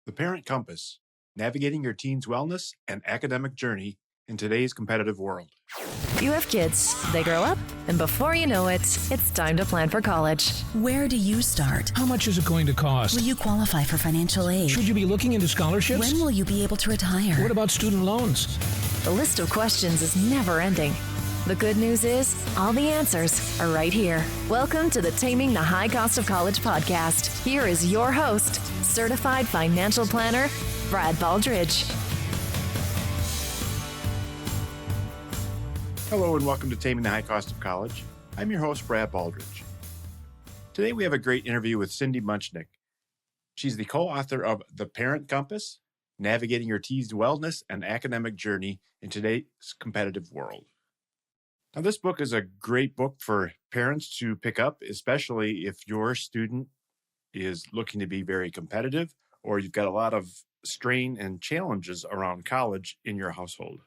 The Parent Compass, navigating your teen's wellness and academic journey in today's competitive world. You have kids, they grow up, and before you know it, it's time to plan for college. Where do you start? How much is it going to cost? Will you qualify for financial aid? Should you be looking into scholarships? When will you be able to retire? What about student loans? The list of questions is never ending. The good news is, all the answers are right here. Welcome to the Taming the High Cost of College podcast. Here is your host, certified financial planner, Brad Baldridge. Hello and welcome to Taming the High Cost of College. I'm your host, Brad Baldridge. Today we have a great interview with Cindy Muchnick. She's the co-author of The Parent Compass, Navigating Your Teen's Wellness and Academic Journey in Today's Competitive World. Now, this book is a great book for parents to pick up, especially if your student is looking to be very competitive or you've got a lot of strain and challenges around college in your household.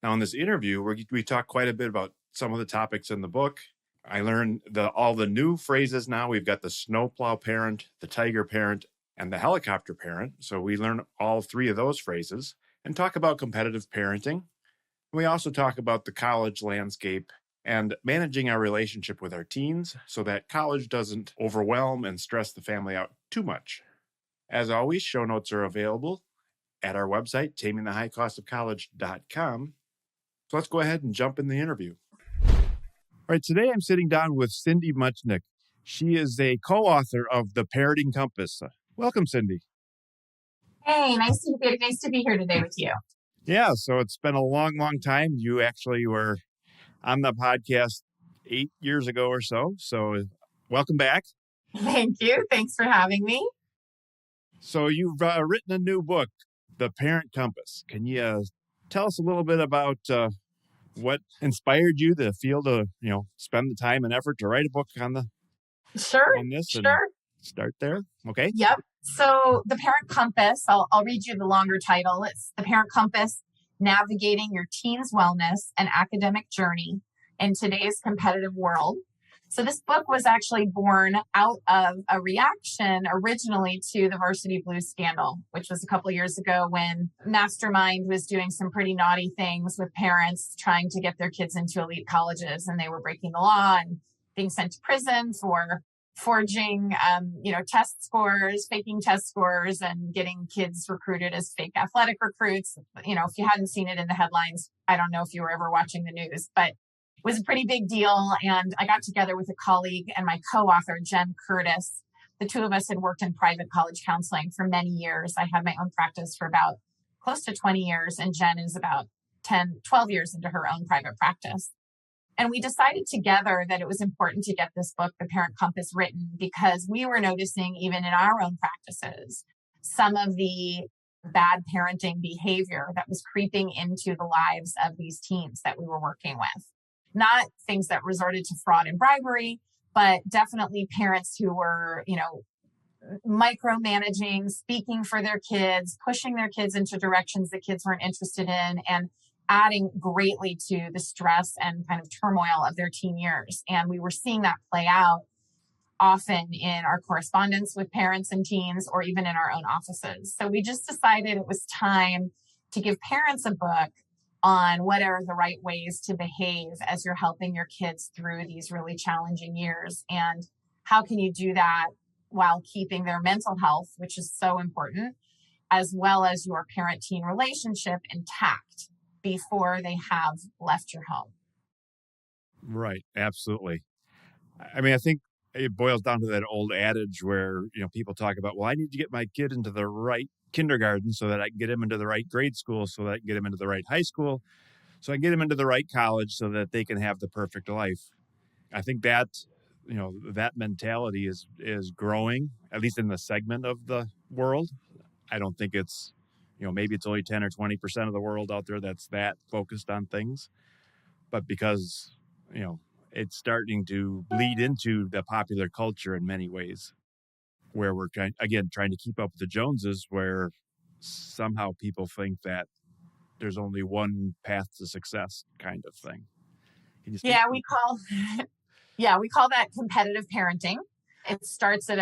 Now, in this interview, we talk quite a bit about some of the topics in the book. I learned all the new phrases now. We've got the snowplow parent, the tiger parent, and the helicopter parent. So we learn all three of those phrases and talk about competitive parenting. We also talk about the college landscape and managing our relationship with our teens so that college doesn't overwhelm and stress the family out too much. As always, show notes are available at our website, tamingthehighcostofcollege.com. So let's go ahead and jump in the interview. All right, today I'm sitting down with Cindy Muchnick. She is a co-author of The Parenting Compass. Welcome, Cindy. Hey, nice to be here today with you. Yeah, so it's been a long, long time. You actually were on the podcast 8 years ago or so. So welcome back. Thank you. Thanks for having me. So you've written a new book, The Parent Compass. Can you tell us a little bit about what inspired you to feel to, spend the time and effort to write a book on this? Sure. Start there. Okay. Yep. So The Parent Compass, I'll read you the longer title. It's The Parent Compass, Navigating Your Teen's Wellness and Academic Journey in Today's Competitive World. So this book was actually born out of a reaction originally to the Varsity Blues scandal, which was a couple of years ago when Mastermind was doing some pretty naughty things with parents trying to get their kids into elite colleges, and they were breaking the law and being sent to prison for forging, test scores, faking test scores, and getting kids recruited as fake athletic recruits. If you hadn't seen it in the headlines, I don't know if you were ever watching the news, but it was a pretty big deal. And I got together with a colleague and my co-author, Jen Curtis. The two of us had worked in private college counseling for many years. I had my own practice for about close to 20 years, and Jen is about 12 years into her own private practice. And we decided together that it was important to get this book, The Parent Compass, written because we were noticing, even in our own practices, some of the bad parenting behavior that was creeping into the lives of these teens that we were working with. Not things that resorted to fraud and bribery, but definitely parents who were, micromanaging, speaking for their kids, pushing their kids into directions that kids weren't interested in, and adding greatly to the stress and kind of turmoil of their teen years. And we were seeing that play out often in our correspondence with parents and teens, or even in our own offices. So we just decided it was time to give parents a book on what are the right ways to behave as you're helping your kids through these really challenging years. And how can you do that while keeping their mental health, which is so important, as well as your parent-teen relationship intact before they have left your home. Right. Absolutely. I mean, I think it boils down to that old adage where, people talk about, well, I need to get my kid into the right kindergarten so that I can get him into the right grade school, so that I can get him into the right high school, so I can get him into the right college so that they can have the perfect life. I think that, that mentality is growing, at least in the segment of the world. I don't think it's, maybe it's only 10 or 20% of the world out there that's that focused on things. But because, it's starting to bleed into the popular culture in many ways, where we're trying to keep up with the Joneses, where somehow people think that there's only one path to success kind of thing. We call that competitive parenting. It starts at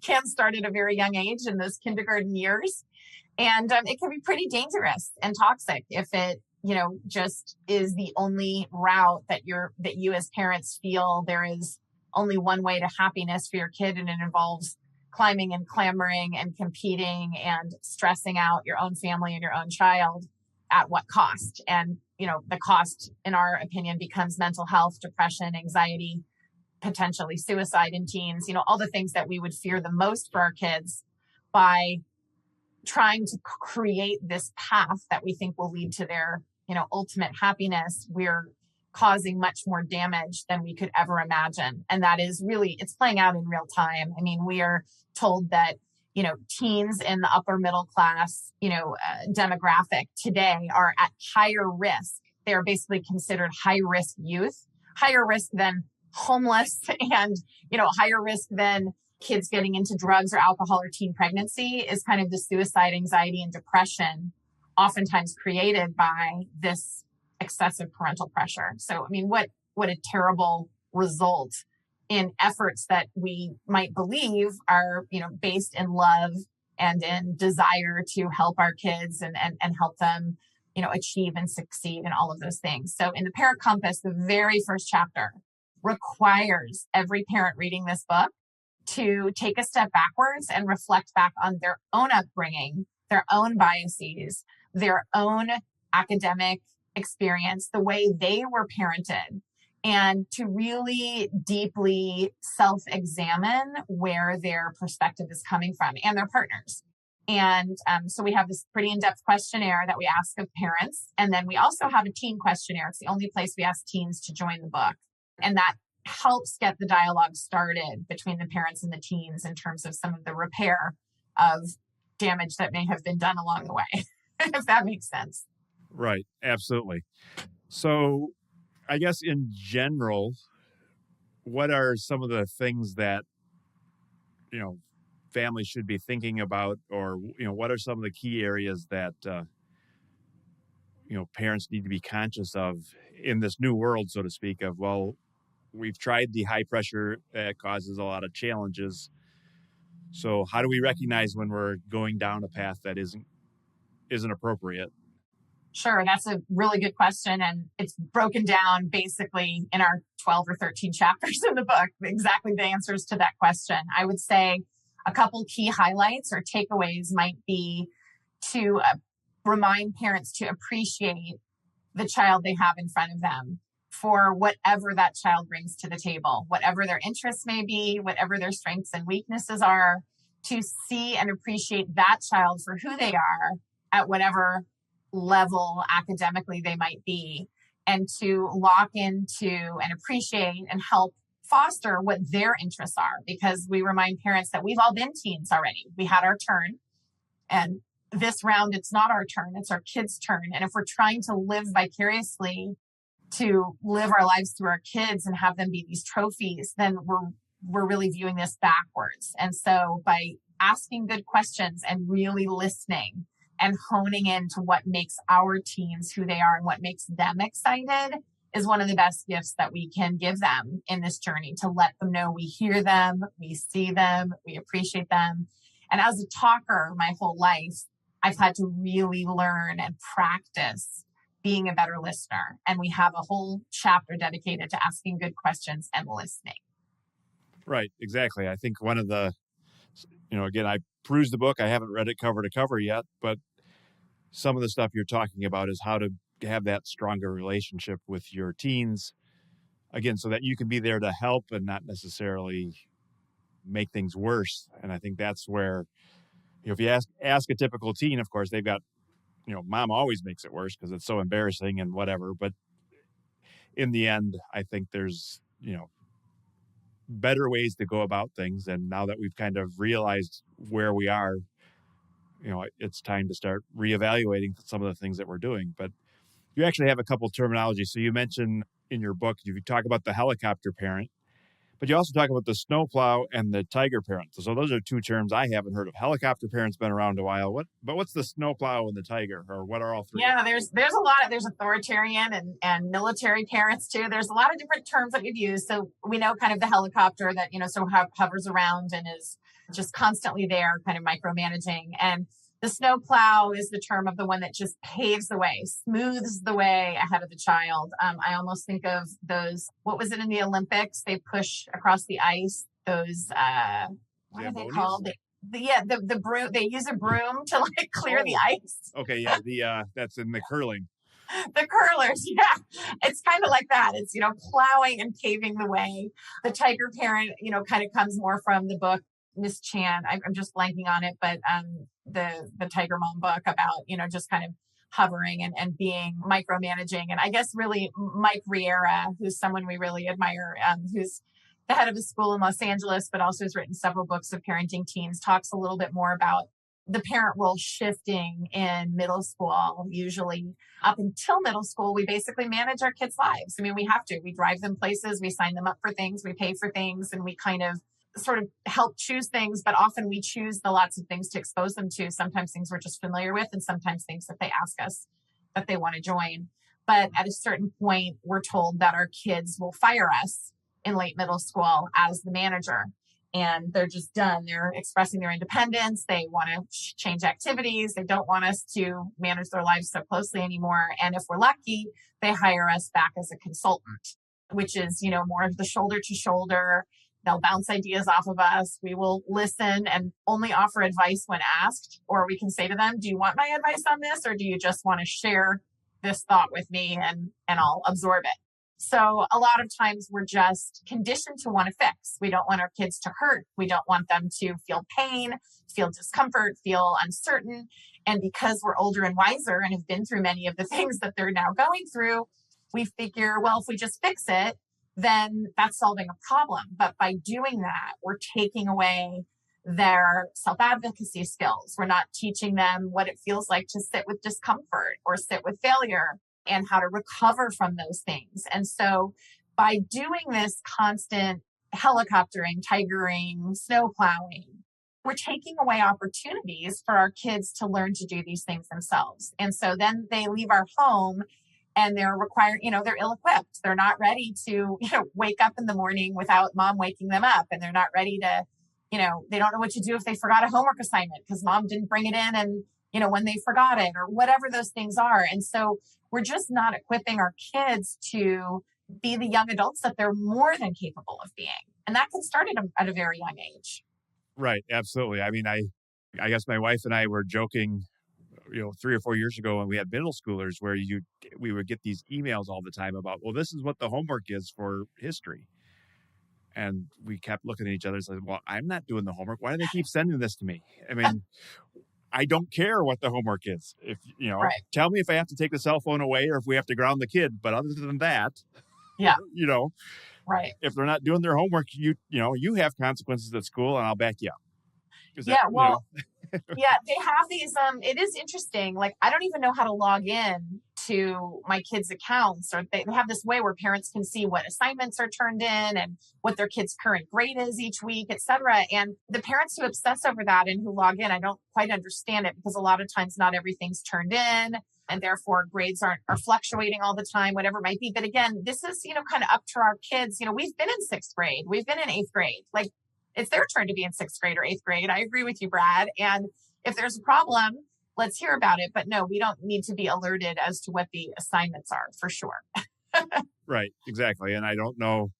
can start at a very young age in those kindergarten years. And it can be pretty dangerous and toxic if it, just is the only route that you as parents feel there is only one way to happiness for your kid. And it involves climbing and clambering and competing and stressing out your own family and your own child at what cost? And, the cost, in our opinion, becomes mental health, depression, anxiety, potentially suicide in teens, all the things that we would fear the most for our kids by trying to create this path that we think will lead to their, ultimate happiness. We're causing much more damage than we could ever imagine. And that is really, it's playing out in real time. I mean, we are told that, teens in the upper middle class, demographic today are at higher risk. They're basically considered high risk youth, higher risk than homeless and, higher risk than kids getting into drugs or alcohol or teen pregnancy is kind of the suicide, anxiety, and depression, oftentimes created by this excessive parental pressure. So, I mean, what a terrible result in efforts that we might believe are, based in love and in desire to help our kids and help them, achieve and succeed and all of those things. So in the Parent Compass, the very first chapter requires every parent reading this book to take a step backwards and reflect back on their own upbringing, their own biases, their own academic experience, the way they were parented, and to really deeply self-examine where their perspective is coming from and their partners. And so we have this pretty in-depth questionnaire that we ask of parents. And then we also have a teen questionnaire. It's the only place we ask teens to join the book. And that helps get the dialogue started between the parents and the teens in terms of some of the repair of damage that may have been done along the way, if that makes sense. Right. Absolutely. So I guess in general, what are some of the things that, families should be thinking about, or, what are some of the key areas that, parents need to be conscious of in this new world, so to speak, of, well, we've tried the high pressure that causes a lot of challenges. So how do we recognize when we're going down a path that isn't appropriate? Sure, that's a really good question. And it's broken down basically in our 12 or 13 chapters in the book, exactly the answers to that question. I would say a couple key highlights or takeaways might be to remind parents to appreciate the child they have in front of them for whatever that child brings to the table, whatever their interests may be, whatever their strengths and weaknesses are, to see and appreciate that child for who they are at whatever level academically they might be, and to lock into and appreciate and help foster what their interests are. Because we remind parents that we've all been teens already. We had our turn, and this round, it's not our turn, it's our kids' turn. And if we're trying to live vicariously, to live our lives through our kids and have them be these trophies, then we're really viewing this backwards. And so by asking good questions and really listening and honing into what makes our teens who they are and what makes them excited is one of the best gifts that we can give them in this journey, to let them know we hear them, we see them, we appreciate them. And as a talker my whole life, I've had to really learn and practice being a better listener. And we have a whole chapter dedicated to asking good questions and listening. Right, exactly. I think one of the, again, I perused the book. I haven't read it cover to cover yet, but some of the stuff you're talking about is how to have that stronger relationship with your teens, again, so that you can be there to help and not necessarily make things worse. And I think that's where, if you ask a typical teen, of course, they've got, mom always makes it worse because it's so embarrassing and whatever. But in the end, I think there's, better ways to go about things. And now that we've kind of realized where we are, it's time to start reevaluating some of the things that we're doing. But you actually have a couple terminology. So you mentioned in your book, you talk about the helicopter parent, But you also talk about the snowplow and the tiger parent. So those are two terms I haven't heard of. Helicopter parent's been around a while. What's the snowplow and the tiger, or what are all three? Yeah, there's a lot of, there's authoritarian and military parents too. There's a lot of different terms that we've used. So we know kind of the helicopter that, hovers around and is just constantly there, kind of micromanaging. And the snowplow is the term of the one that just paves the way, smooths the way ahead of the child. I almost think of those, what was it in the Olympics? They push across the ice, those, what are they called? The broom. They use a broom to like clear the ice. Okay, yeah, that's in the curling. The curlers, yeah. It's kind of like that. It's, plowing and paving the way. The tiger parent, kind of comes more from the book, Miss Chan. I'm just blanking on it, but the Tiger Mom book about, just kind of hovering and being micromanaging. And I guess really Mike Riera, who's someone we really admire, who's the head of a school in Los Angeles, but also has written several books of parenting teens, talks a little bit more about the parent role shifting in middle school. Usually up until middle school, we basically manage our kids' lives. I mean, we have to. We drive them places, we sign them up for things, we pay for things, and we kind of sort of help choose things, but often we choose the lots of things to expose them to. Sometimes things we're just familiar with, and sometimes things that they ask us that they want to join. But at a certain point, we're told that our kids will fire us in late middle school as the manager. And they're just done. They're expressing their independence. They want to change activities. They don't want us to manage their lives so closely anymore. And if we're lucky, they hire us back as a consultant, which is, more of the shoulder to shoulder. They'll bounce ideas off of us. We will listen and only offer advice when asked. Or we can say to them, do you want my advice on this? Or do you just want to share this thought with me and I'll absorb it? So a lot of times we're just conditioned to want to fix. We don't want our kids to hurt. We don't want them to feel pain, feel discomfort, feel uncertain. And because we're older and wiser and have been through many of the things that they're now going through, we figure, well, if we just fix it, then that's solving a problem. But by doing that, we're taking away their self-advocacy skills. We're not teaching them what it feels like to sit with discomfort or sit with failure and how to recover from those things. And so by doing this constant helicoptering, tigering, snow plowing, we're taking away opportunities for our kids to learn to do these things themselves. And so then they leave our home and they're required, they're ill-equipped. They're not ready to, wake up in the morning without mom waking them up. And they're not ready to, they don't know what to do if they forgot a homework assignment because mom didn't bring it in and, when they forgot it or whatever those things are. And so we're just not equipping our kids to be the young adults that they're more than capable of being. And that can start at a very young age. Right. Absolutely. I mean, I guess my wife and I were joking, 3 or 4 years ago when we had middle schoolers where we would get these emails all the time about, well, this is what the homework is for history. And we kept looking at each other and said, well, I'm not doing the homework. Why do they keep sending this to me? I mean, I don't care what the homework is. If, right. Tell me if I have to take the cell phone away or if we have to ground the kid. But other than that, yeah, right. If they're not doing their homework, you have consequences at school and I'll back you up. Yeah, they have these, it is interesting. Like, I don't even know how to log in to my kids' accounts, or they have this way where parents can see what assignments are turned in and what their kid's current grade is each week, et cetera. And the parents who obsess over that and who log in, I don't quite understand it because a lot of times not everything's turned in and therefore grades are fluctuating all the time, whatever it might be. But again, this is, kind of up to our kids. We've been in 6th grade, we've been in 8th grade. Like, it's their turn to be in 6th grade or 8th grade. I agree with you, Brad. And if there's a problem, let's hear about it. But no, we don't need to be alerted as to what the assignments are, for sure. Right, exactly. And I don't know,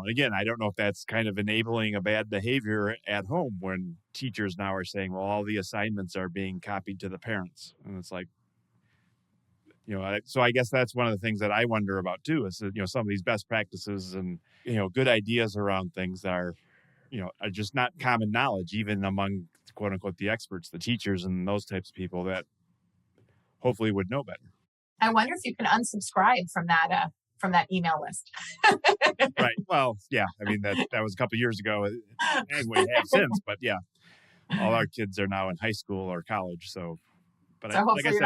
again, I don't know if that's kind of enabling a bad behavior at home when teachers now are saying, well, all the assignments are being copied to the parents. And it's like, so I guess that's one of the things that I wonder about too, is that, some of these best practices and, good ideas around things are just not common knowledge, even among quote unquote the experts, the teachers and those types of people that hopefully would know better. I wonder if you can unsubscribe from that email list. Right. Well, yeah. I mean, that was a couple of years ago and we have since, but yeah, all our kids are now in high school or college. So, but hopefully you're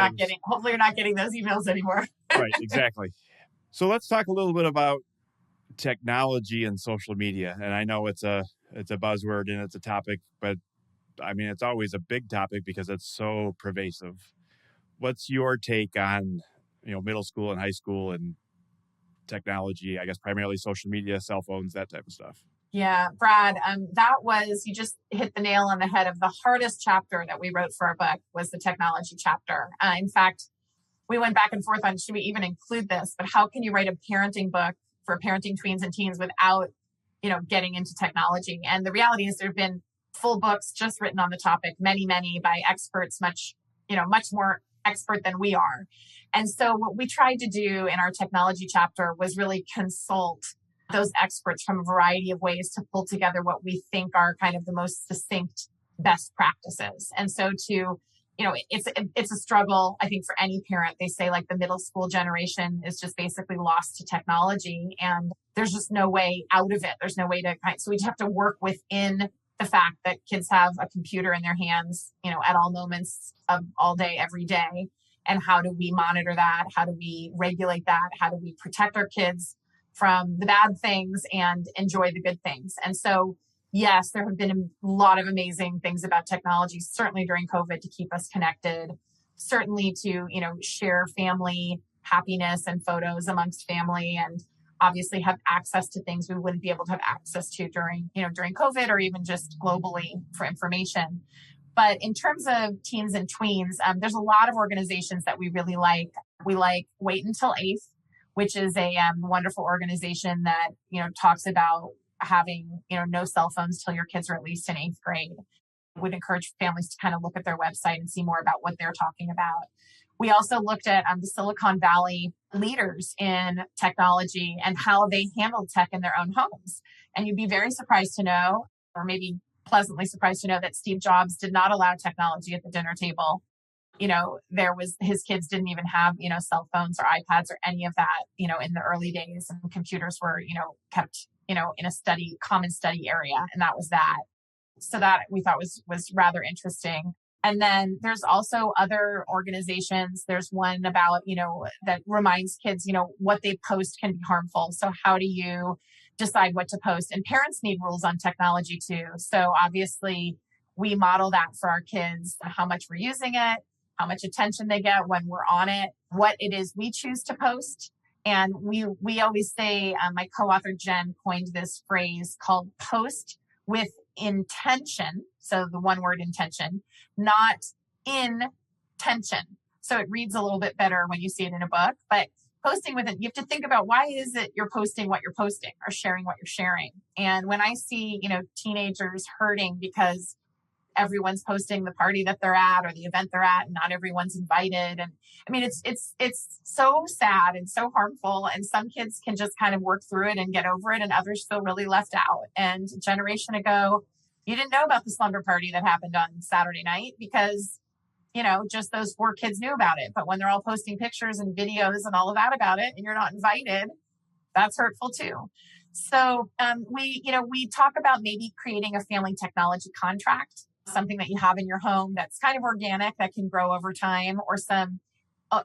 not getting those emails anymore. Right. Exactly. So let's talk a little bit about technology and social media. And I know it's a buzzword and it's a topic, but I mean, it's always a big topic because it's so pervasive. What's your take on, middle school and high school and technology, I guess primarily social media, cell phones, that type of stuff? Yeah, Brad, you just hit the nail on the head of the hardest chapter that we wrote for our book was the technology chapter. In fact, we went back and forth on, should we even include this? But how can you write a parenting book for parenting tweens and teens without, getting into technology? And the reality is there have been full books just written on the topic, many by experts, much more expert than we are. And so what we tried to do in our technology chapter was really consult those experts from a variety of ways to pull together what we think are kind of the most succinct best practices. And so it's a struggle, I think, for any parent. They say like the middle school generation is just basically lost to technology and there's just no way out of it. There's no way so we just have to work within the fact that kids have a computer in their hands, at all moments of all day, every day. And how do we monitor that? How do we regulate that? How do we protect our kids from the bad things and enjoy the good things? And so, yes, there have been a lot of amazing things about technology, certainly during COVID to keep us connected, certainly to, share family happiness and photos amongst family, and obviously have access to things we wouldn't be able to have access to during COVID or even just globally for information. But in terms of teens and tweens, there's a lot of organizations that we really like. We like Wait Until 8th, which is a wonderful organization that, talks about having, no cell phones till your kids are at least in 8th grade. Would encourage families to kind of look at their website and see more about what they're talking about. We also looked at the Silicon Valley leaders in technology and how they handled tech in their own homes. And you'd be very surprised to know, or maybe pleasantly surprised to know, that Steve Jobs did not allow technology at the dinner table. His kids didn't even have, cell phones or iPads or any of that, in the early days, and computers were, kept, in a common study area. And that was that. So that we thought was rather interesting. And then there's also other organizations. There's one about, that reminds kids, what they post can be harmful. So how do you decide what to post? And parents need rules on technology too. So obviously we model that for our kids, how much we're using it, how much attention they get when we're on it, what it is we choose to post. And we always say, my co-author Jen coined this phrase called post with intention. So the one word intention, not in tension. So it reads a little bit better when you see it in a book, but posting with it, you have to think about why is it you're posting what you're posting or sharing what you're sharing. And when I see, teenagers hurting because everyone's posting the party that they're at or the event they're at, and not everyone's invited. And I mean, it's so sad and so harmful. And some kids can just kind of work through it and get over it, and others feel really left out. And a generation ago, you didn't know about the slumber party that happened on Saturday night because, just those 4 kids knew about it. But when they're all posting pictures and videos and all of that about it, and you're not invited, that's hurtful too. So we talk about maybe creating a family technology contract, something that you have in your home that's kind of organic, that can grow over time, or some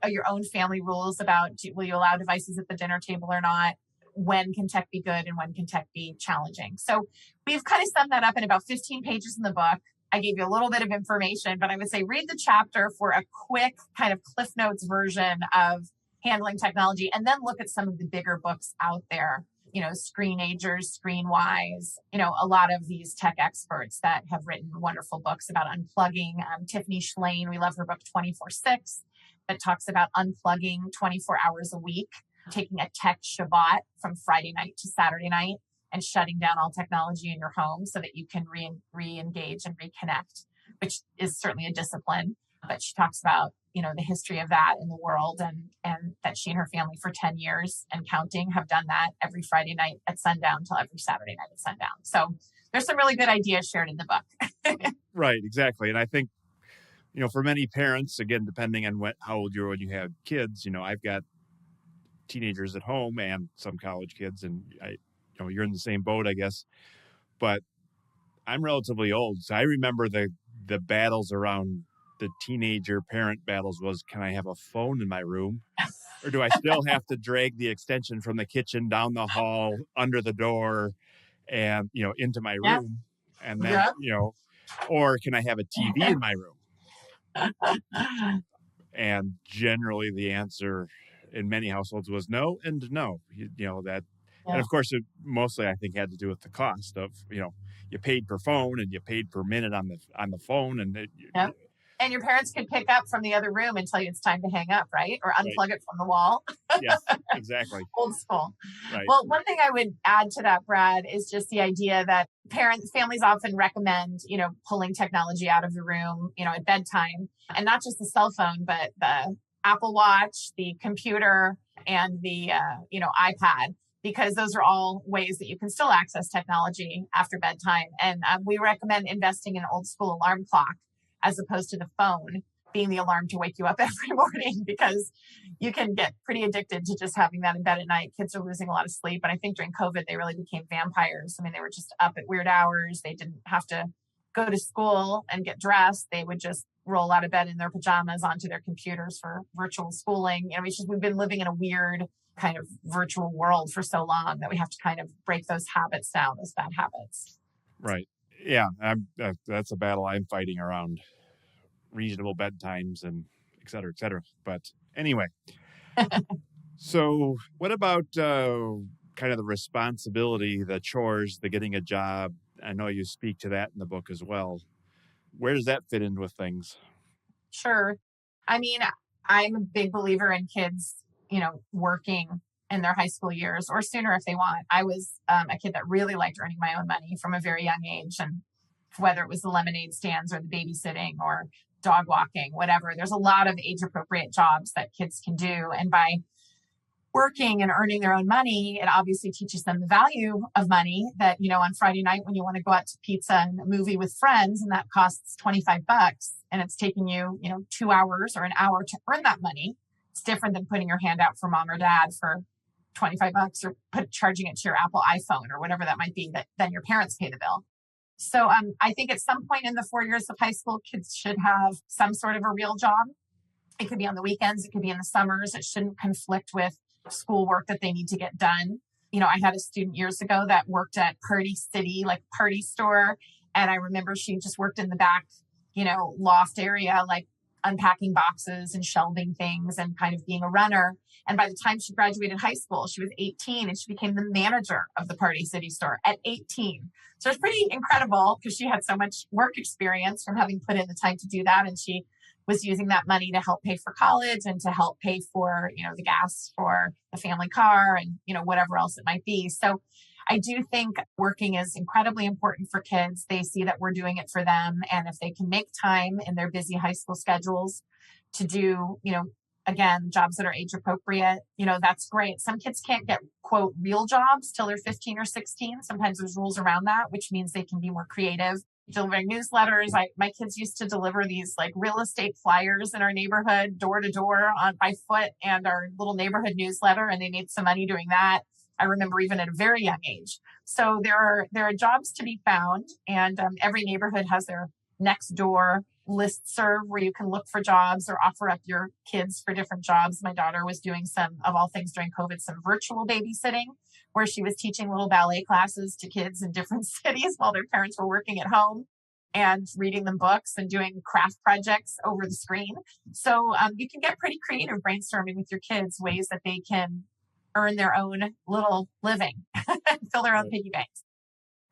your own family rules about will you allow devices at the dinner table or not? When can tech be good and when can tech be challenging? So we've kind of summed that up in about 15 pages in the book. I gave you a little bit of information, but I would say read the chapter for a quick kind of Cliff Notes version of handling technology, and then look at some of the bigger books out there. Screenagers, Screenwise, a lot of these tech experts that have written wonderful books about unplugging. Tiffany Shlain, we love her book 24/6, that talks about unplugging 24 hours a week, taking a tech Shabbat from Friday night to Saturday night and shutting down all technology in your home so that you can re-engage and reconnect, which is certainly a discipline. But she talks about, the history of that in the world, and that she and her family for 10 years and counting have done that every Friday night at sundown till every Saturday night at sundown. So there's some really good ideas shared in the book. Right, exactly. And I think, for many parents, again, depending on how old you are when you have kids, I've got teenagers at home and some college kids, and you're in the same boat, I guess. But I'm relatively old, so I remember the battles around the teenager parent battles was, can I have a phone in my room? Or do I still have to drag the extension from the kitchen down the hall, under the door, and, into my Yeah. room? And then, Yeah. or can I have a TV in my room? And generally the answer in many households was no and no. That, Yeah. and of course, it mostly I think had to do with the cost of, you paid per phone and you paid per minute on the phone, and Yep. And your parents could pick up from the other room and tell you it's time to hang up, right? Or unplug Right. it from the wall. Yes, exactly. Old school. Right. Well, one thing I would add to that, Brad, is just the idea that families often recommend, pulling technology out of the room, at bedtime, and not just the cell phone, but the Apple Watch, the computer, and the, iPad, because those are all ways that you can still access technology after bedtime. And we recommend investing in an old school alarm clock as opposed to the phone being the alarm to wake you up every morning, because you can get pretty addicted to just having that in bed at night. Kids are losing a lot of sleep. And I think during COVID, they really became vampires. I mean, they were just up at weird hours. They didn't have to go to school and get dressed. They would just roll out of bed in their pajamas onto their computers for virtual schooling. We've been living in a weird kind of virtual world for so long that we have to kind of break those habits down, those bad habits. Right. Yeah. That's a battle I'm fighting around reasonable bedtimes and et cetera, et cetera. But anyway, so what about kind of the responsibility, the chores, the getting a job? I know you speak to that in the book as well. Where does that fit in with things? Sure. I mean, I'm a big believer in kids, working in their high school years or sooner if they want. I was a kid that really liked earning my own money from a very young age. And whether it was the lemonade stands or the babysitting or dog walking, whatever, there's a lot of age appropriate jobs that kids can do. And by working and earning their own money, it obviously teaches them the value of money, that, on Friday night when you want to go out to pizza and a movie with friends and that costs $25 and it's taking you, 2 hours or an hour to earn that money. It's different than putting your hand out for mom or dad for $25 or charging it to your Apple iPhone or whatever that might be, that then your parents pay the bill. So I think at some point in the 4 years of high school, kids should have some sort of a real job. It could be on the weekends. It could be in the summers. It shouldn't conflict with schoolwork that they need to get done. I had a student years ago that worked at Party City, like party store. And I remember she just worked in the back, loft area, like unpacking boxes and shelving things and kind of being a runner. And by the time she graduated high school, she was 18 and she became the manager of the Party City store at 18. So it's pretty incredible because she had so much work experience from having put in the time to do that. And she was using that money to help pay for college and to help pay for, the gas for the family car and, whatever else it might be. So I do think working is incredibly important for kids. They see that we're doing it for them. And if they can make time in their busy high school schedules to do, again, jobs that are age appropriate, that's great. Some kids can't get, quote, real jobs till they're 15 or 16. Sometimes there's rules around that, which means they can be more creative. Delivering newsletters. My kids used to deliver these like real estate flyers in our neighborhood, door to door by foot, and our little neighborhood newsletter. And they made some money doing that. I remember even at a very young age. So there are jobs to be found, and every neighborhood has their next door listserv where you can look for jobs or offer up your kids for different jobs. My daughter was doing some, of all things during COVID, some virtual babysitting, where she was teaching little ballet classes to kids in different cities while their parents were working at home and reading them books and doing craft projects over the screen. So you can get pretty creative brainstorming with your kids, ways that they can earn their own little living, fill their own piggy banks.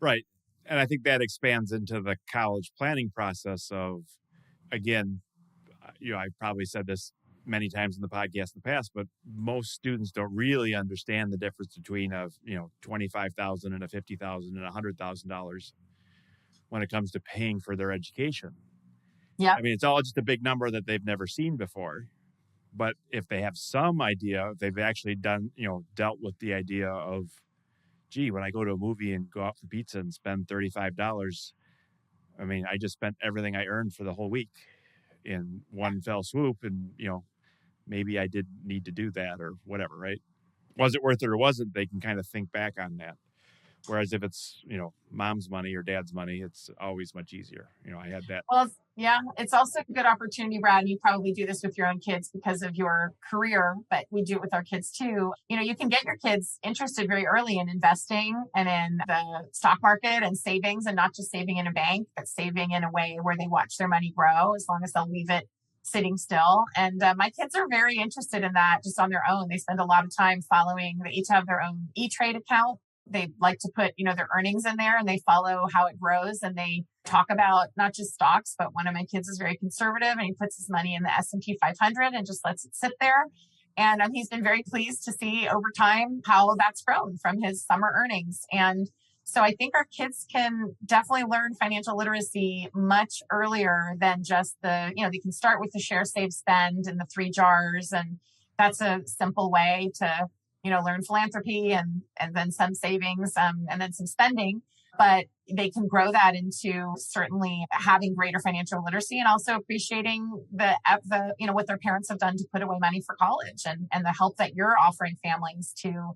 Right. And I think that expands into the college planning process of, again, I've probably said this many times in the podcast in the past, but most students don't really understand the difference between $25,000 and $50,000 and $100,000 when it comes to paying for their education. Yeah. I mean, it's all just a big number that they've never seen before. But if they have some idea, they've actually done, dealt with the idea of, gee, when I go to a movie and go out for pizza and spend $35, I mean, I just spent everything I earned for the whole week in one fell swoop. And, maybe I did need to do that or whatever, right? Was it worth it or wasn't? They can kind of think back on that. Whereas if it's, mom's money or dad's money, it's always much easier. I had that. Well, Yeah, it's also a good opportunity, Brad. And you probably do this with your own kids because of your career, but we do it with our kids too. You can get your kids interested very early in investing and in the stock market and savings, and not just saving in a bank, but saving in a way where they watch their money grow as long as they'll leave it sitting still. And my kids are very interested in that just on their own. They spend a lot of time following, they each have their own E-Trade account. They like to put, their earnings in there, and they follow how it grows, and they talk about not just stocks, but one of my kids is very conservative, and he puts his money in the S&P 500 and just lets it sit there. And he's been very pleased to see over time how that's grown from his summer earnings. And so I think our kids can definitely learn financial literacy much earlier than just they can start with the share, save, spend and the 3 jars. And that's a simple way to learn philanthropy and then some savings and then some spending. But they can grow that into certainly having greater financial literacy and also appreciating the what their parents have done to put away money for college and the help that you're offering families to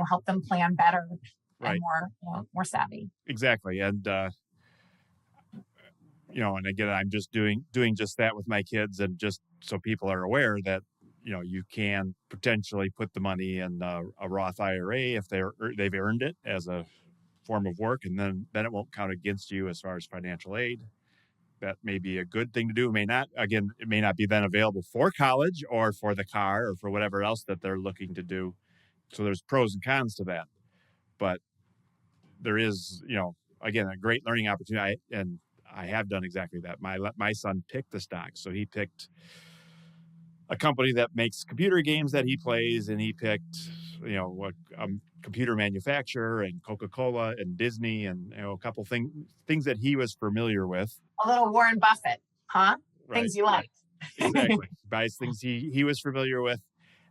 help them plan better Right. and more savvy. Exactly. And and again, I'm just doing just that with my kids, and just so people are aware that you can potentially put the money in a Roth IRA if they've earned it as a form of work, and then it won't count against you as far as financial aid. That may be a good thing to do. It may not. Again, it may not be then available for college or for the car or for whatever else that they're looking to do. So there's pros and cons to that. But there is, again, a great learning opportunity. I have done exactly that. My son picked the stocks. So he picked a company that makes computer games that he plays, and he picked, a computer manufacturer and Coca-Cola and Disney and a couple things that he was familiar with. A little Warren Buffett, huh? Right. Things you like. Exactly. Buys things he was familiar with.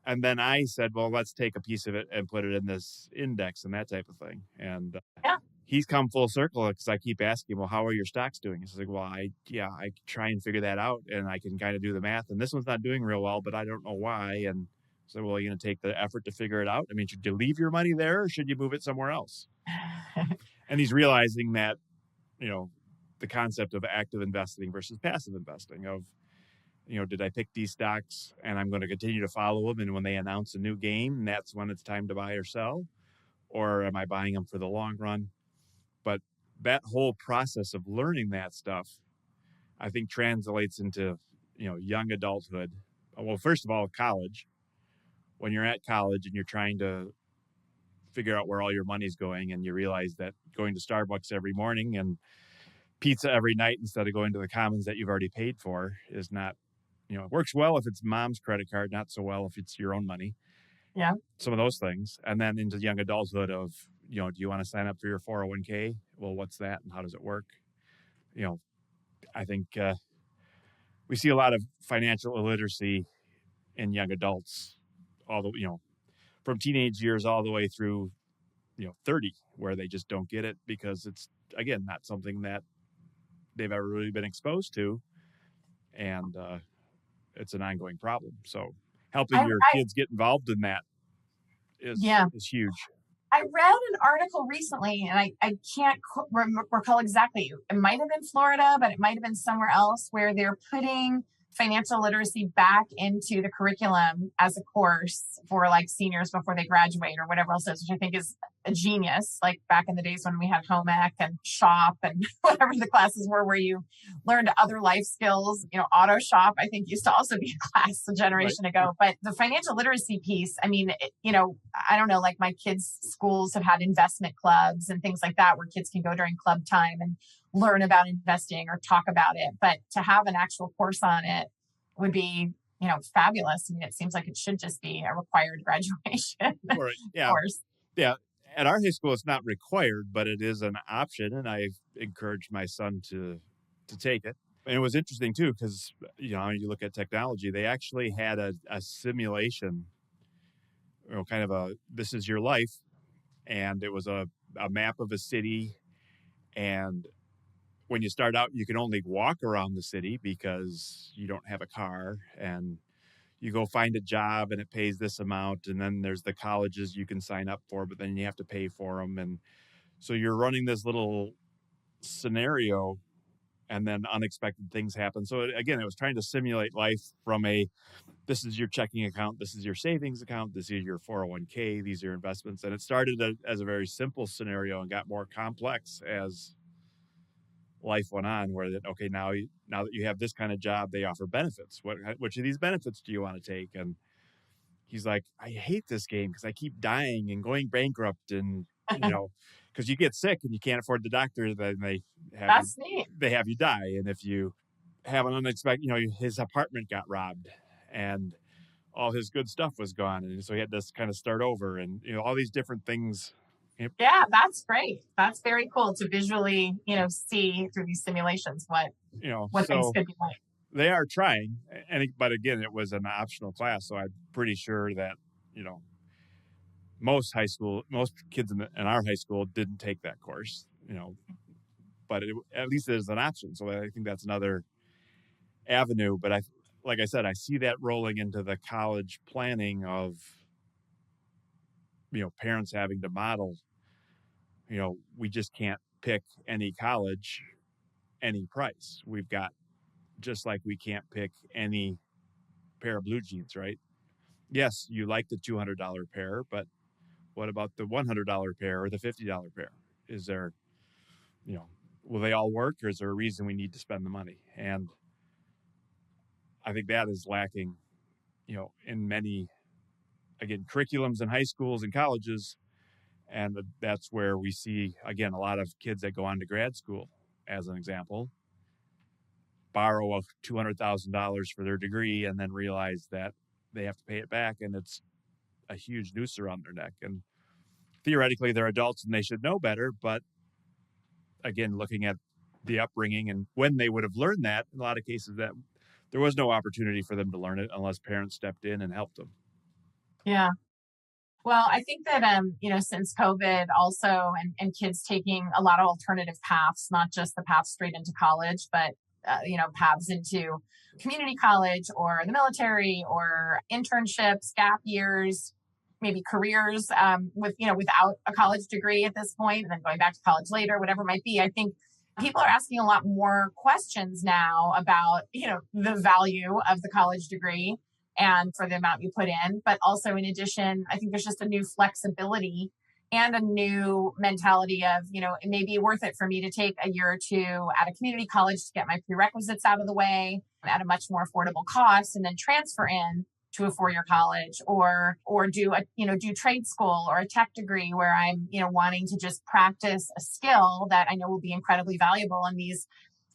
And then I said, well, let's take a piece of it and put it in this index and that type of thing. And he's come full circle because I keep asking, well, how are your stocks doing? He's like, well, I try and figure that out, and I can kind of do the math. And this one's not doing real well, but I don't know why. And so, well, you're going to take the effort to figure it out? I mean, should you leave your money there or should you move it somewhere else? And he's realizing that, the concept of active investing versus passive investing of, did I pick these stocks and I'm going to continue to follow them, and when they announce a new game, that's when it's time to buy or sell? Or am I buying them for the long run? But that whole process of learning that stuff, I think, translates into, young adulthood. Well, first of all, college. When you're at college and you're trying to figure out where all your money's going, and you realize that going to Starbucks every morning and pizza every night instead of going to the Commons that you've already paid for is not, it works well if it's mom's credit card, not so well if it's your own money. Yeah. Some of those things. And then into young adulthood of, do you want to sign up for your 401k? Well, what's that and how does it work? I think we see a lot of financial illiteracy in young adults, from teenage years all the way through, 30, where they just don't get it because it's, again, not something that they've ever really been exposed to. And it's an ongoing problem. So helping your kids get involved in that is huge. I read an article recently, and I can't recall exactly. It might have been Florida, but it might have been somewhere else, where they're putting financial literacy back into the curriculum as a course for like seniors before they graduate or whatever else it is, which I think is a genius. Like back in the days when we had home ec and shop and whatever the classes were where you learned other life skills, auto shop, I think used to also be a class a generation ago. But the financial literacy piece, I mean, I don't know, like my kids' schools have had investment clubs and things like that where kids can go during club time and learn about investing or talk about it. But to have an actual course on it would be, fabulous. I mean, it seems like it should just be a required graduation course. Yeah. At our high school, it's not required, but it is an option. And I've encouraged my son to take it. And it was interesting too, because, you look at technology, they actually had a simulation, kind of this is your life. And it was a map of a city. And when you start out, you can only walk around the city because you don't have a car, and you go find a job and it pays this amount. And then there's the colleges you can sign up for, but then you have to pay for them. And so you're running this little scenario and then unexpected things happen. So again, it was trying to simulate life from this is your checking account, this is your savings account, this is your 401k, these are your investments. And it started as a very simple scenario and got more complex as life went on, where okay, now that you have this kind of job, they offer benefits. Which of these benefits do you want to take? And he's like, I hate this game because I keep dying and going bankrupt, and because you get sick and you can't afford the doctor, then That's neat. they have you die. And if you have an unexpected, his apartment got robbed and all his good stuff was gone, and so he had to kind of start over, and all these different things. Yeah, that's great. That's very cool to visually, see through these simulations what things could be like. They are trying, but again, it was an optional class, so I'm pretty sure that most kids in our high school didn't take that course, but at least it is an option. So I think that's another avenue. But like I said, I see that rolling into the college planning of parents having to model. We just can't pick any college, any price. We've got, just like we can't pick any pair of blue jeans, right? Yes, you like the $200 pair, but what about the $100 pair or the $50 pair? Is there, will they all work, or is there a reason we need to spend the money? And I think that is lacking, in many, again, curriculums in high schools and colleges. And that's where we see, again, a lot of kids that go on to grad school, as an example, borrow $200,000 for their degree and then realize that they have to pay it back, and it's a huge noose around their neck. And theoretically, they're adults and they should know better. But again, looking at the upbringing and when they would have learned that, in a lot of cases, that there was no opportunity for them to learn it unless parents stepped in and helped them. Yeah. Well, I think that, since COVID also, and kids taking a lot of alternative paths, not just the path straight into college, but, paths into community college or the military or internships, gap years, maybe careers without a college degree at this point, and then going back to college later, whatever it might be. I think people are asking a lot more questions now about, the value of the college degree and for the amount you put in. But also, in addition, I think there's just a new flexibility and a new mentality of, it may be worth it for me to take a year or two at a community college to get my prerequisites out of the way at a much more affordable cost, and then transfer in to a 4-year college or do trade school or a tech degree where I'm, wanting to just practice a skill that I know will be incredibly valuable. And these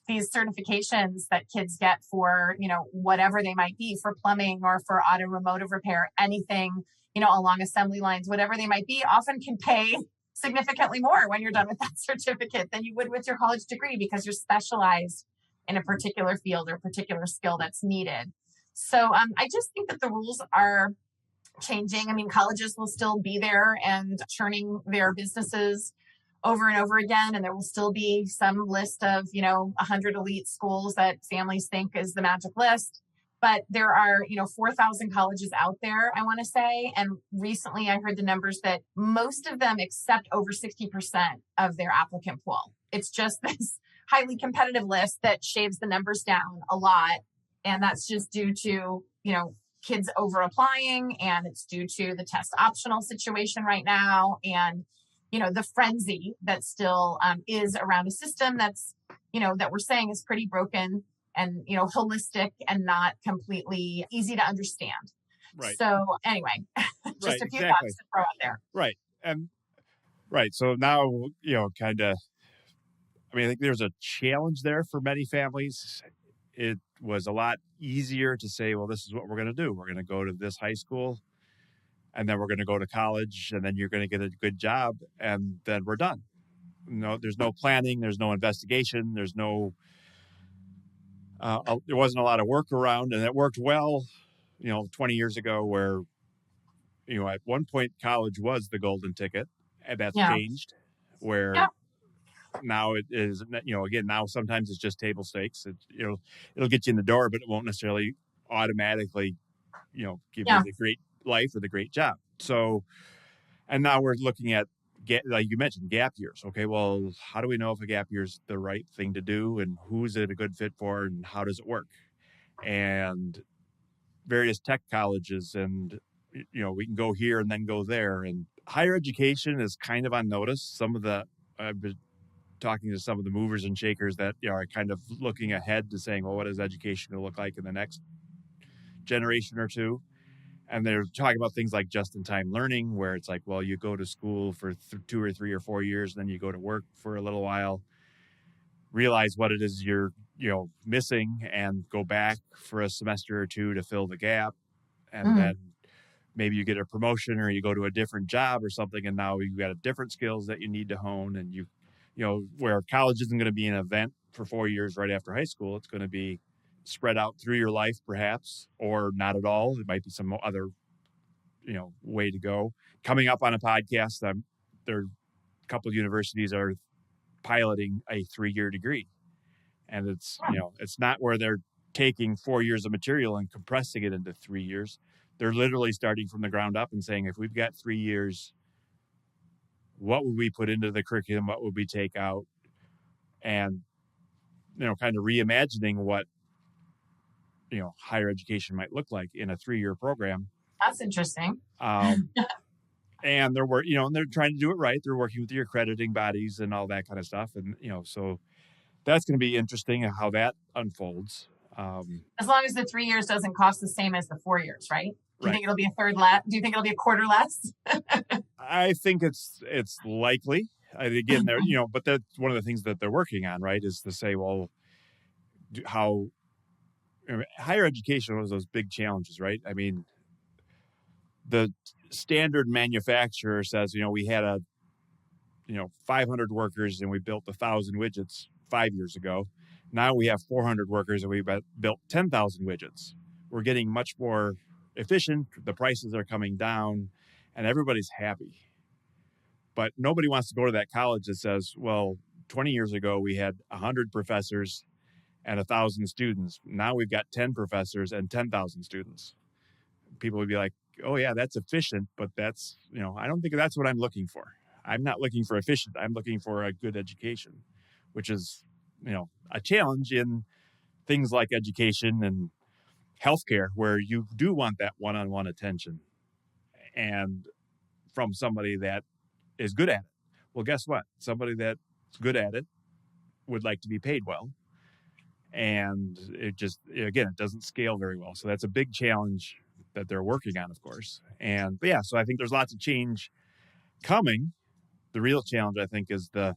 certifications that kids get for, whatever they might be, for plumbing or for automotive repair, anything, along assembly lines, whatever they might be, often can pay significantly more when you're done with that certificate than you would with your college degree, because you're specialized in a particular field or particular skill that's needed. So I just think that the rules are changing. I mean, colleges will still be there and churning their businesses over and over again. And there will still be some list of, 100 elite schools that families think is the magic list. But there are, 4,000 colleges out there, I want to say. And recently I heard the numbers that most of them accept over 60% of their applicant pool. It's just this highly competitive list that shaves the numbers down a lot. And that's just due to, kids over applying, and it's due to the test optional situation right now. And, the frenzy that still is around a system that's, that we're saying is pretty broken and, holistic and not completely easy to understand. Right. So anyway, just a few thoughts to throw out there. Right. And right. So now, kind of, I think there's a challenge there for many families. It was a lot easier to say, well, this is what we're going to do. We're going to go to this high school, and then we're going to go to college, and then you're going to get a good job, and then we're done. There's no planning. There's no investigation. There's no, there wasn't a lot of work around, and it worked well, 20 years ago where, at one point college was the golden ticket, and that's changed where now it is, again, now sometimes it's just table stakes. It'll get you in the door, but it won't necessarily automatically, give you the great life or the great job. So, and now we're looking at like you mentioned, gap years. Okay, well, how do we know if a gap year is the right thing to do, and who's it a good fit for, and how does it work? And various tech colleges, and we can go here and then go there. And higher education is kind of on notice. I've been talking to some of the movers and shakers that are kind of looking ahead to saying, well, what is education going to look like in the next generation or two? And they're talking about things like just-in-time learning, where it's like, well, you go to school for 2 or 3 or 4 years, and then you go to work for a little while, realize what it is you're missing, and go back for a semester or two to fill the gap. And then maybe you get a promotion, or you go to a different job or something, and now you've got different skills that you need to hone. And where college isn't going to be an event for 4 years right after high school, it's going to be spread out through your life, perhaps, or not at all. It might be some other, way to go. Coming up on a podcast, there are a couple of universities are piloting a 3-year degree, and it's it's not where they're taking 4 years of material and compressing it into 3 years. They're literally starting from the ground up and saying, if we've got 3 years, what would we put into the curriculum? What would we take out? And kind of reimagining what higher education might look like in a 3-year program. That's interesting. And they're trying to do it right. They're working with the accrediting bodies and all that kind of stuff. And, so that's going to be interesting how that unfolds. As long as the 3 years doesn't cost the same as the 4 years, right? Do you think it'll be a third less? Do you think it'll be a quarter less? I think it's likely. Again, but that's one of the things that they're working on, right? Is to say, well, higher education was those big challenges, right? I mean, the standard manufacturer says, we had 500 workers and we built 1,000 widgets 5 years ago. Now we have 400 workers and we built 10,000 widgets. We're getting much more efficient. The prices are coming down and everybody's happy. But nobody wants to go to that college that says, well, 20 years ago, we had 100 professors and 1,000 students. Now we've got 10 professors and 10,000 students. People would be like, oh yeah, that's efficient, but that's, I don't think that's what I'm looking for. I'm not looking for efficient. I'm looking for a good education, which is, a challenge in things like education and healthcare, where you do want that one-on-one attention and from somebody that is good at it. Well, guess what? Somebody that's good at it would like to be paid well. And it doesn't scale very well. So that's a big challenge that they're working on, of course. And so I think there's lots of change coming. The real challenge, I think, is the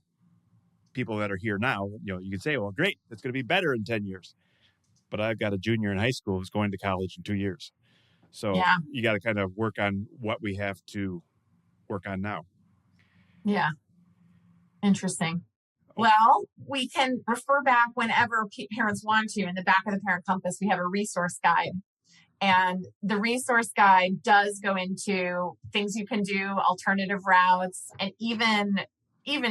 people that are here now. You can say, well, great, it's going to be better in 10 years. But I've got a junior in high school who's going to college in 2 years. So you got to kind of work on what we have to work on now. Yeah. Interesting. Well, we can refer back whenever parents want to. In the back of the Parent Compass, we have a resource guide. And the resource guide does go into things you can do, alternative routes, and even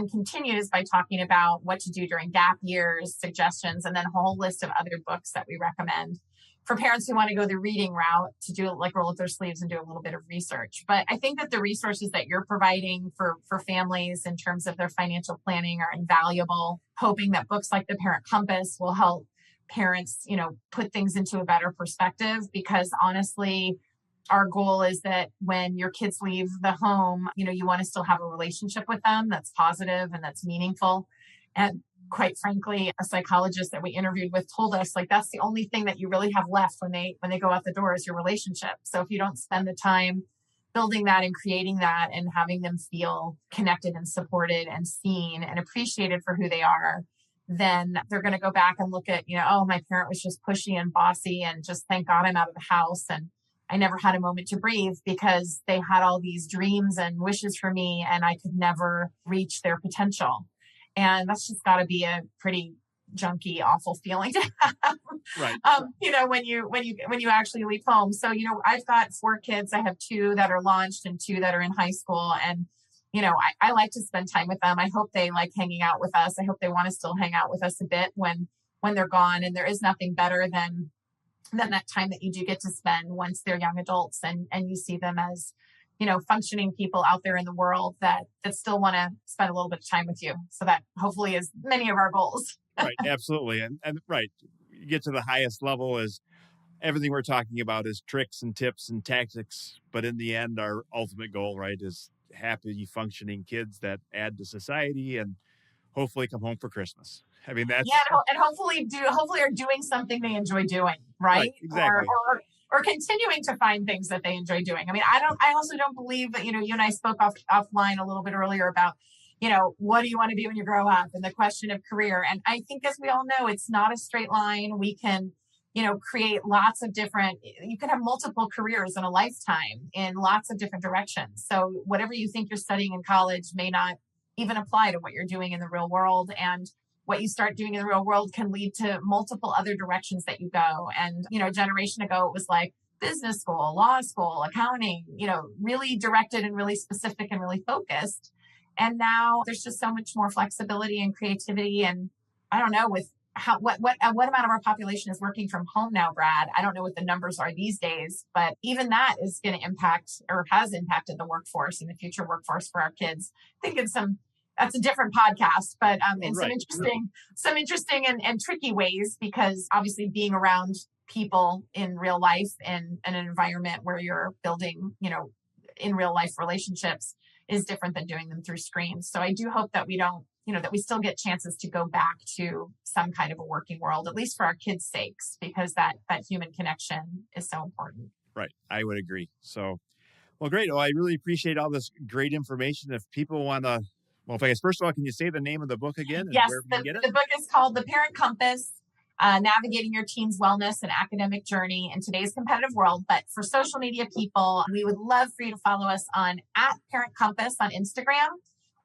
continues by talking about what to do during gap years, suggestions, and then a whole list of other books that we recommend for parents who want to go the reading route, to do like roll up their sleeves and do a little bit of research. But I think that the resources that you're providing for families in terms of their financial planning are invaluable, hoping that books like the Parent Compass will help parents, put things into a better perspective, because honestly, our goal is that when your kids leave the home, you want to still have a relationship with them that's positive and that's meaningful. And quite frankly, a psychologist that we interviewed with told us, like, that's the only thing that you really have left when they go out the door is your relationship. So if you don't spend the time building that and creating that and having them feel connected and supported and seen and appreciated for who they are, then they're going to go back and look at, oh, my parent was just pushy and bossy, and just thank God I'm out of the house. And I never had a moment to breathe because they had all these dreams and wishes for me, and I could never reach their potential. And that's just got to be a pretty junky, awful feeling to have, right. When you actually leave home. So, I've got 4 kids. I have 2 that are launched and 2 that are in high school. And, I like to spend time with them. I hope they like hanging out with us. I hope they want to still hang out with us a bit when they're gone. And there is nothing better than that time that you do get to spend once they're young adults and you see them as functioning people out there in the world that still want to spend a little bit of time with you. So that hopefully is many of our goals. Right. Absolutely. And right. You get to the highest level is everything we're talking about is tricks and tips and tactics. But in the end, our ultimate goal, right, is happy, functioning kids that add to society and hopefully come home for Christmas. I mean, that's and hopefully are doing something they enjoy doing, right? Exactly. Or continuing to find things that they enjoy doing. I mean, I also don't believe that, you and I spoke offline a little bit earlier about, what do you want to be when you grow up and the question of career. And I think, as we all know, it's not a straight line. We can, create lots of you can have multiple careers in a lifetime in lots of different directions. So whatever you think you're studying in college may not even apply to what you're doing in the real world. And what you start doing in the real world can lead to multiple other directions that you go. And, a generation ago, it was like business school, law school, accounting, really directed and really specific and really focused. And now there's just so much more flexibility and creativity. And I don't know what amount of our population is working from home now, Brad. I don't know what the numbers are these days, but even that is going to impact or has impacted the workforce and the future workforce for our kids. I think that's a different podcast, but in some interesting and tricky ways, because obviously being around people in real life and an environment where you're building, in real life relationships is different than doing them through screens. So I do hope that we don't, that we still get chances to go back to some kind of a working world, at least for our kids' sakes, because that human connection is so important. Right. I would agree. So, well, great. Well, I really appreciate all this great information. If people want to, well, I guess, first of all, can you say the name of the book again? And yes, where we can get it? The book is called The Parent Compass, Navigating Your Teen's Wellness and Academic Journey in Today's Competitive World. But for social media people, we would love for you to follow us on @ParentCompass on Instagram,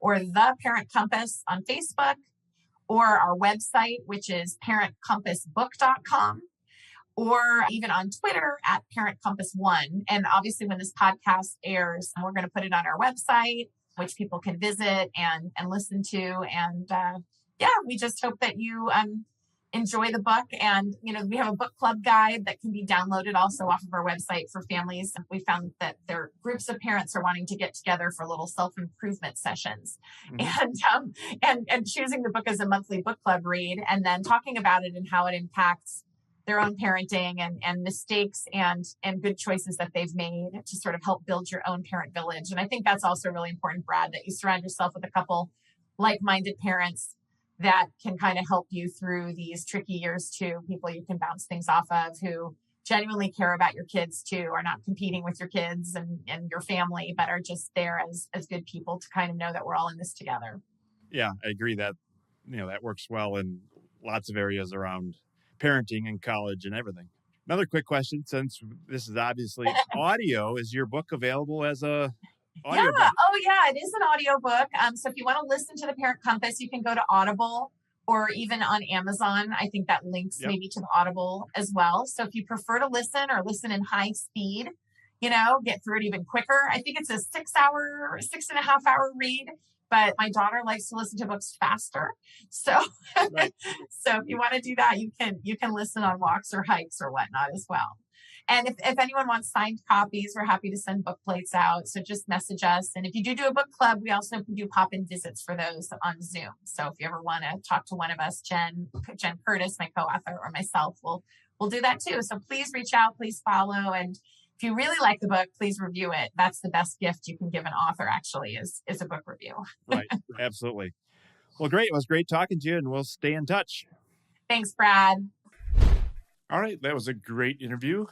or The Parent Compass on Facebook, or our website, which is parentcompassbook.com, or even on Twitter @ParentCompass1. And obviously, when this podcast airs, we're going to put it on our website, which people can visit and listen to. And we just hope that you enjoy the book. And, we have a book club guide that can be downloaded also off of our website for families. We found that there groups of parents are wanting to get together for little self-improvement sessions, and choosing the book as a monthly book club read, and then talking about it and how it impacts their own parenting and mistakes and good choices that they've made to sort of help build your own parent village. And I think that's also really important, Brad, that you surround yourself with a couple like-minded parents that can kind of help you through these tricky years too. People you can bounce things off of who genuinely care about your kids too, are not competing with your kids and your family, but are just there as good people to kind of know that we're all in this together. Yeah, I agree that, that works well in lots of areas around parenting and college and everything. Another quick question, since this is obviously audio, is your book available as a audio book? Oh yeah, it is an audio book. So if you want to listen to The Parent Compass, you can go to Audible or even on Amazon. I think that links maybe to the Audible as well. So if you prefer to listen or listen in high speed, get through it even quicker. I think it's a 6.5 hour read. But my daughter likes to listen to books faster. So, so if you want to do that, you can listen on walks or hikes or whatnot as well. And if anyone wants signed copies, we're happy to send book plates out. So just message us. And if you do a book club, we also do pop-in visits for those on Zoom. So if you ever want to talk to one of us, Jen Curtis, my co-author, or myself, we'll do that too. So please reach out, please follow. And if you really like the book, please review it. That's the best gift you can give an author, actually, is a book review. Right. Absolutely. Well, great. It was great talking to you, and we'll stay in touch. Thanks, Brad. All right. That was a great interview.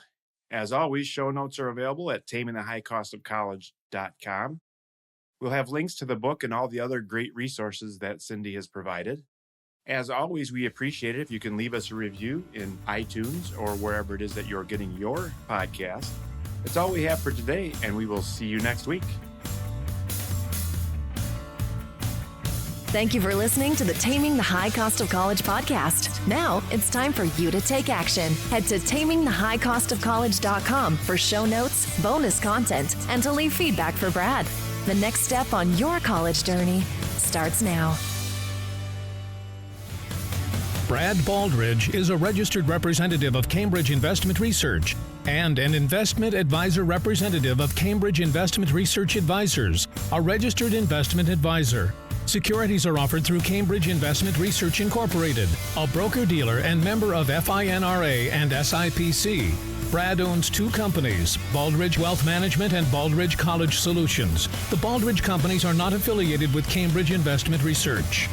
As always, show notes are available at tamingthehighcostofcollege.com. We'll have links to the book and all the other great resources that Cindy has provided. As always, we appreciate it if you can leave us a review in iTunes or wherever it is that you're getting your podcast. That's all we have for today, and we will see you next week. Thank you for listening to the Taming the High Cost of College podcast. Now it's time for you to take action. Head to tamingthehighcostofcollege.com for show notes, bonus content, and to leave feedback for Brad. The next step on your college journey starts now. Brad Baldridge is a registered representative of Cambridge Investment Research. and an investment advisor representative of Cambridge Investment Research Advisors, a registered investment advisor. Securities are offered through Cambridge Investment Research Incorporated, a broker-dealer and member of FINRA and SIPC. Brad owns two companies, Baldridge Wealth Management and Baldridge College Solutions. The Baldridge companies are not affiliated with Cambridge Investment Research.